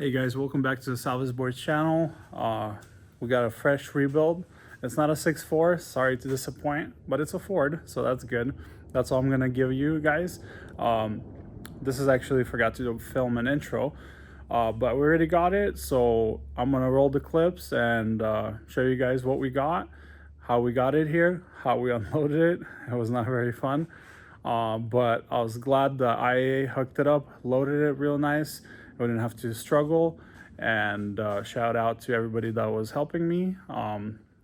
Hey guys, welcome back to the SalvageBoiz channel. We got a fresh rebuild. It's not a 6.4, sorry to disappoint, but it's a Ford, so that's good. That's all I'm gonna give you guys. This is actually, forgot to film an intro, but we already got it, so I'm gonna roll the clips and show you guys what we got, how we got it here, how we unloaded it. It was not very fun, but I was glad the IA hooked it up, loaded it real nice. We didn't have to struggle. And shout out to everybody that was helping me.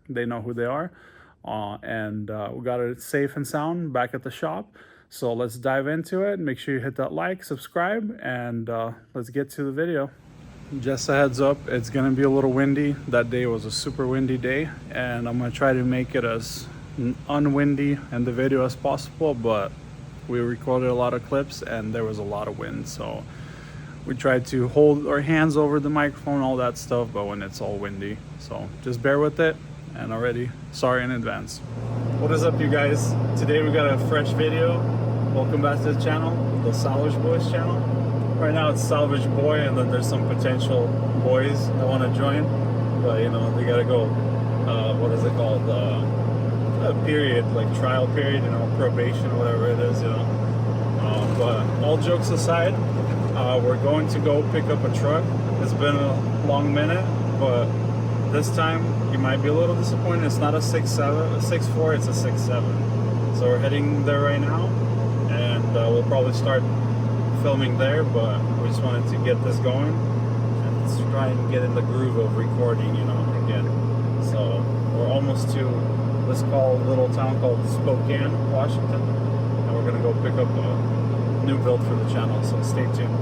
They know who they are. And we got it safe and sound back at the shop. So let's dive into it. Make sure you hit that like, subscribe, and let's get to the video. Just a heads up, it's gonna be a little windy. That day was a super windy day, and I'm gonna try to make it as unwindy in the video as possible, but we recorded a lot of clips and there was a lot of wind, so we tried to hold our hands over the microphone, all that stuff, but when it's all windy. So just bear with it, and already sorry in advance. What is up, you guys? Today we got a fresh video. Welcome back to the channel, the SalvageBoiz channel. Right now it's Salvage Boy, and then there's some potential boys that want to join, but you know, they gotta go, what is it called? A period, like trial period, you know, probation, whatever it is, you know. But all jokes aside, we're going to go pick up a truck. It's been a long minute, but this time you might be a little disappointed. It's not a 6.7, a 6.4, it's a 6.7. So we're heading there right now, and we'll probably start filming there, but we just wanted to get this going and let's try and get in the groove of recording, you know, again. So we're almost to this little town called Spokane, Washington, and we're gonna go pick up a new build for the channel, so stay tuned.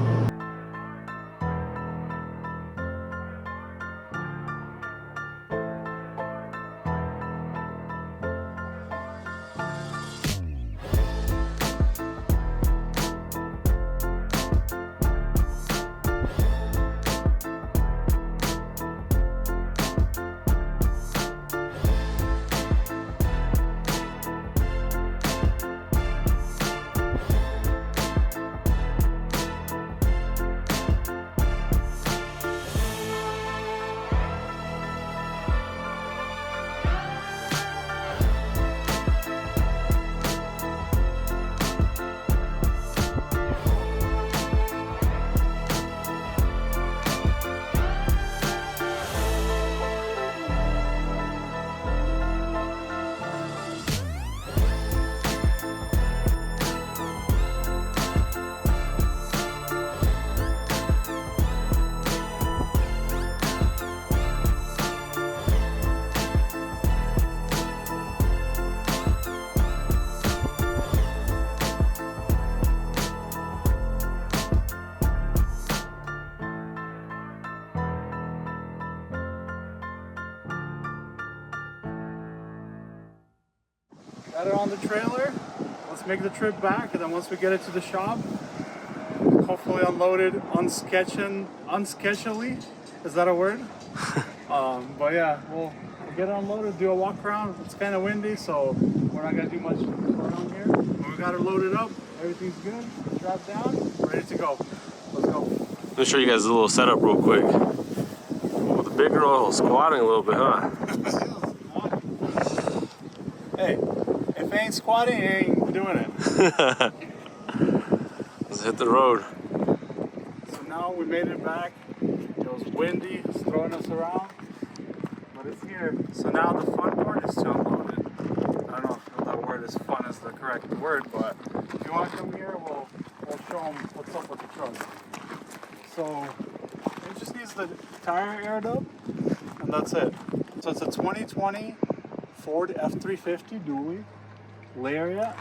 Got it on the trailer. Let's make the trip back, and then once we get it to the shop, hopefully unload it unsketchily. Is that a word? But yeah, we'll get it unloaded, do a walk around. It's kind of windy, so we're not gonna do much around here. But we got it loaded up. Everything's good. Strapped down, ready to go. Let's go. Let me show you guys a little setup real quick. With the big girl squatting a little bit, huh? Hey, if it ain't squatting, it ain't doing it. Let's hit the road. So now we made it back. It was windy, it's throwing us around, but it's here. So now the fun part is to unload it. I don't know if that word is fun is the correct word, but if you want to come here, we'll show them what's up with the truck. So it just needs the tire aired up, and that's it. So it's a 2020 Ford F350 dually Lariat.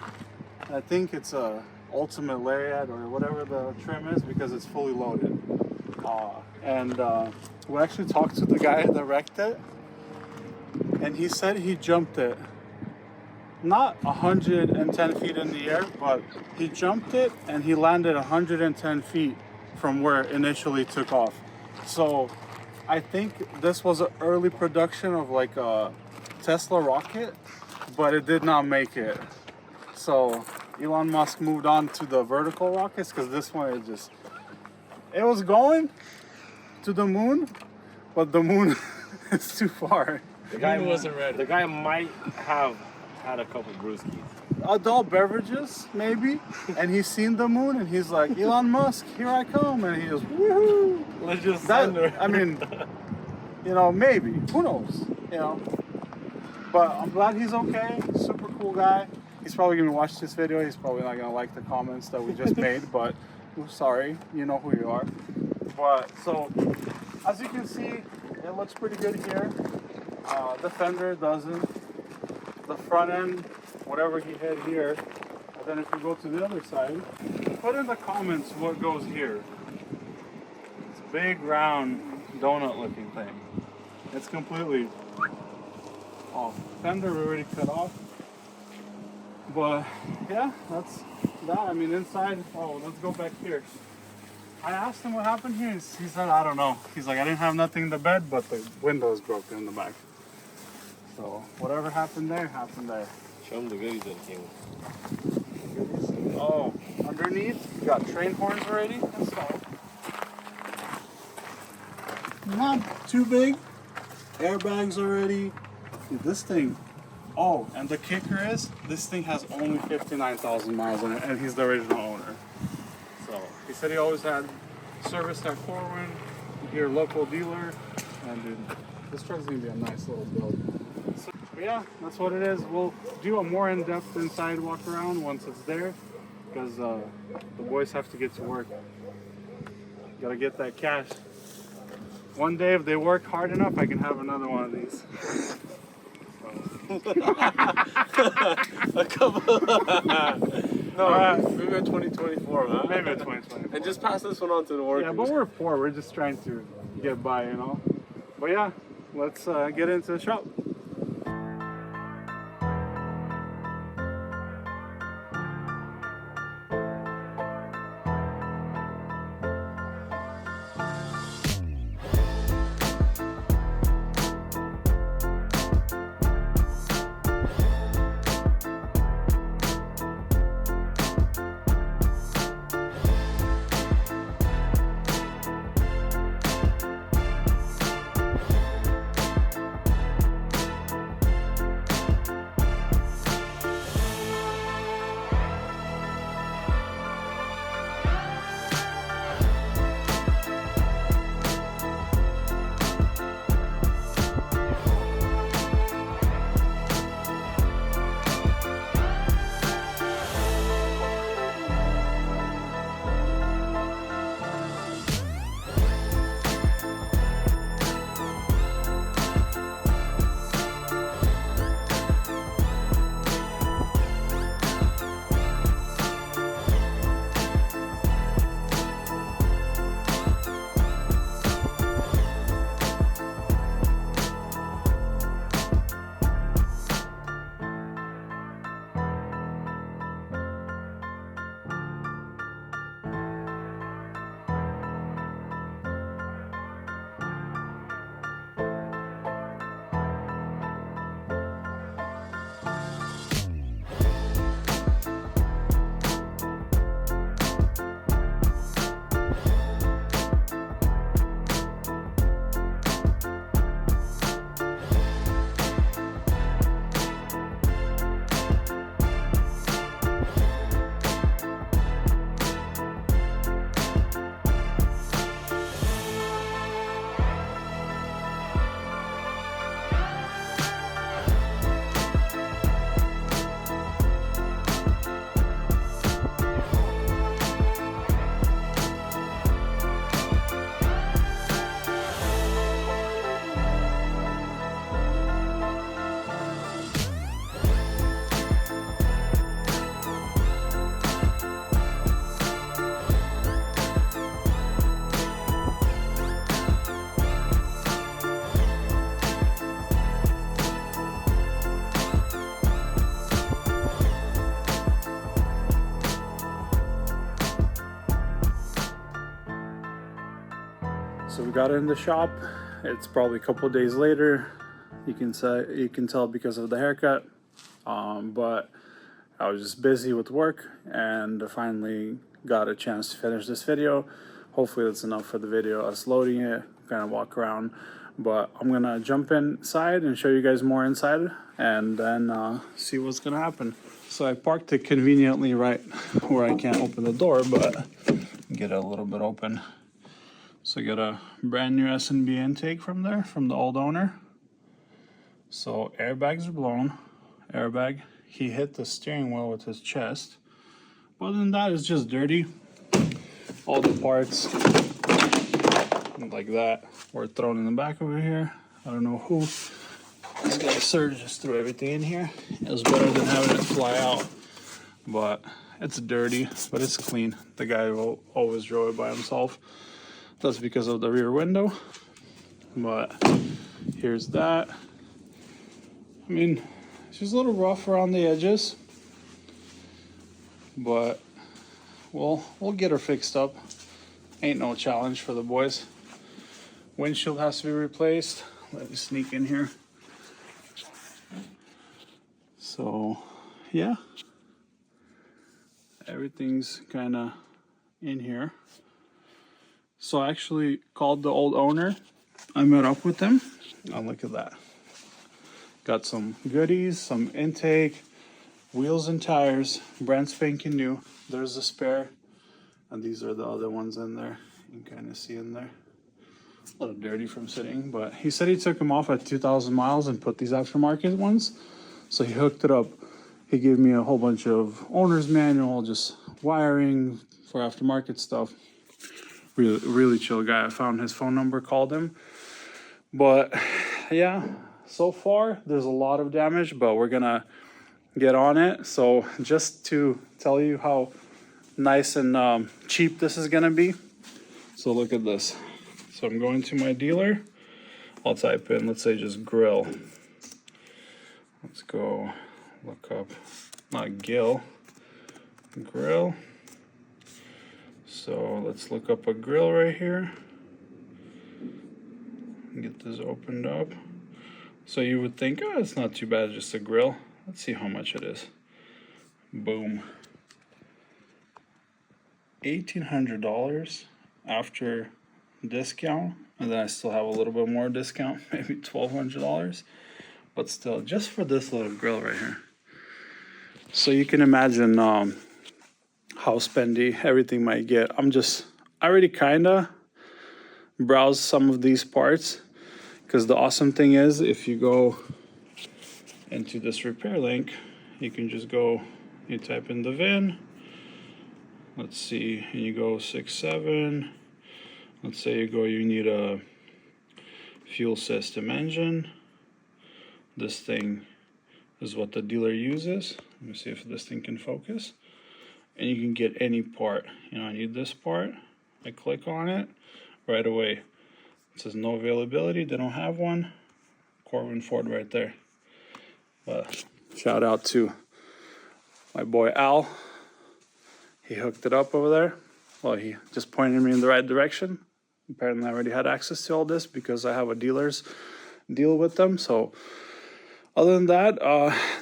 I think it's a ultimate Lariat or whatever the trim is, because it's fully loaded. We actually talked to the guy that wrecked it, and he said he jumped it not 110 feet in the air, but he jumped it and he landed 110 feet from where it initially took off. So I think this was an early production of like a Tesla rocket, but it did not make it. So Elon Musk moved on to the vertical rockets, because this one it was going, to the moon, but the moon is too far. The guy wasn't ready. The guy might have had a couple brewskis. Adult beverages, maybe, and he's seen the moon, and he's like, Elon Musk, here I come, and he goes, woohoo! Let's just I mean, you know, maybe, who knows, you know. But I'm glad he's okay. Super cool guy. He's probably gonna watch this video. He's probably not gonna like the comments that we just made, but I'm sorry, you know who you are. But so, as you can see, it looks pretty good here. The fender doesn't. The front end, whatever he had here. And then if you go to the other side, put in the comments what goes here. It's a big round donut looking thing. It's completely off. Fender already cut off. But yeah, that's that. I mean, inside, oh, let's go back here. I asked him what happened here. He said, I don't know. He's like, I didn't have nothing in the bed, but the window is broken in the back. So whatever happened there, happened there. Show him the goodies that came. Oh, underneath, you got train horns already installed. Not too big. Airbags already. Dude, this thing. Oh, and the kicker is, this thing has only 59,000 miles on it, and he's the original owner. So he said he always had service at Corwin, your local dealer, and dude, this truck's gonna be a nice little build. So, yeah, that's what it is. We'll do a more in-depth inside walk around once it's there, because the boys have to get to work. Gotta get that cash. One day, if they work hard enough, I can have another one of these. A couple. No, maybe in 2024, huh? Maybe in 2024. And just pass this one on to the workers. Yeah, but we're poor. We're just trying to get by, you know. But yeah, let's get into the shop. So we got it in the shop. It's probably a couple of days later. You can tell because of the haircut. But I was just busy with work and finally got a chance to finish this video. hopefully that's enough for the video, us loading it, kind of walk around. But I'm gonna jump inside and show you guys more inside, and then see what's gonna happen. So I parked it conveniently right where I can't open the door, but get it a little bit open. So I got a brand new S&B intake from there, from the old owner. So airbags are blown. Airbag, he hit the steering wheel with his chest. Other than that, it's just dirty. All the parts like that were thrown in the back over here. I don't know who. This guy Serge just threw everything in here. It was better than having it fly out. But it's dirty, but it's clean. The guy always drove it by himself. That's because of the rear window. But here's that. I mean, it's just a little rough around the edges, but we'll get her fixed up. Ain't no challenge for the boys. Windshield has to be replaced. Let me sneak in here. So yeah, everything's kind of in here. So I actually called the old owner. I met up with them. Oh, look at that. Got some goodies, some intake, wheels and tires, brand spanking new. There's the spare, and these are the other ones in there. You can kind of see in there. A little dirty from sitting, but he said he took them off at 2,000 miles and put these aftermarket ones. So he hooked it up. He gave me a whole bunch of owner's manual, just wiring for aftermarket stuff. Really chill guy. I found his phone number, called him. But yeah, so far there's a lot of damage, but we're gonna get on it. So just to tell you how nice and cheap this is gonna be. So look at this. So I'm going to my dealer. I'll type in, let's say just grill. Let's go look up, not gill, grill. So let's look up a grill right here. Get this opened up. So you would think, oh, it's not too bad, just a grill. Let's see how much it is. Boom. $1,800 after discount, and then I still have a little bit more discount, maybe $1,200, but still, just for this little grill right here. So you can imagine how spendy everything might get. I already kinda browse some of these parts, because the awesome thing is if you go into this repair link, you can just go, you type in the VIN, let's see, and you go 67, let's say you need a fuel system engine. This thing is what the dealer uses. Let me see if this thing can focus. And you can get any part. You know, I need this part. I click on it right away. It says no availability, they don't have one. Corbin Ford right there. But shout out to my boy Al. He hooked it up over there. Well, he just pointed me in the right direction. Apparently I already had access to all this because I have a dealer's deal with them. So other than that,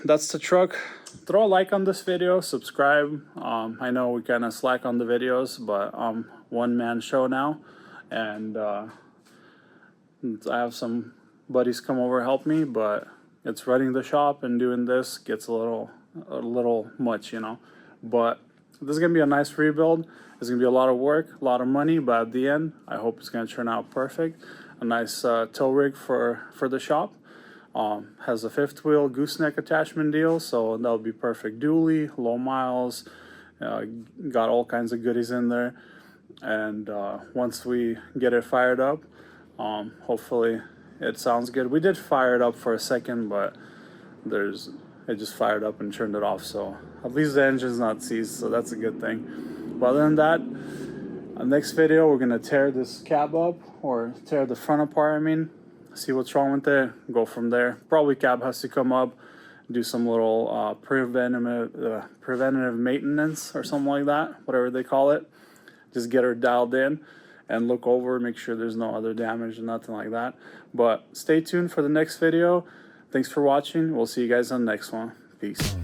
that's the truck. Throw a like on this video, subscribe. I know we kind of slack on the videos, but I'm one-man show now. And I have some buddies come over help me, but it's running the shop and doing this gets a little much, you know. But this is gonna be a nice rebuild. It's gonna be a lot of work, a lot of money, but at the end, I hope it's gonna turn out perfect. A nice tow rig for the shop. Has a fifth wheel gooseneck attachment deal, so that'll be perfect dually, low miles, got all kinds of goodies in there. And once we get it fired up, hopefully it sounds good. We did fire it up for a second, but it just fired up and turned it off, so at least the engine's not seized, so that's a good thing. But other than that, next video we're gonna tear this cab up, or tear the front apart, I mean, see what's wrong with it, go from there. Probably cab has to come up, do some little preventative maintenance or something like that, whatever they call it. Just get her dialed in and look over, make sure there's no other damage and nothing like that. But stay tuned for the next video. Thanks for watching. We'll see you guys on the next one. Peace.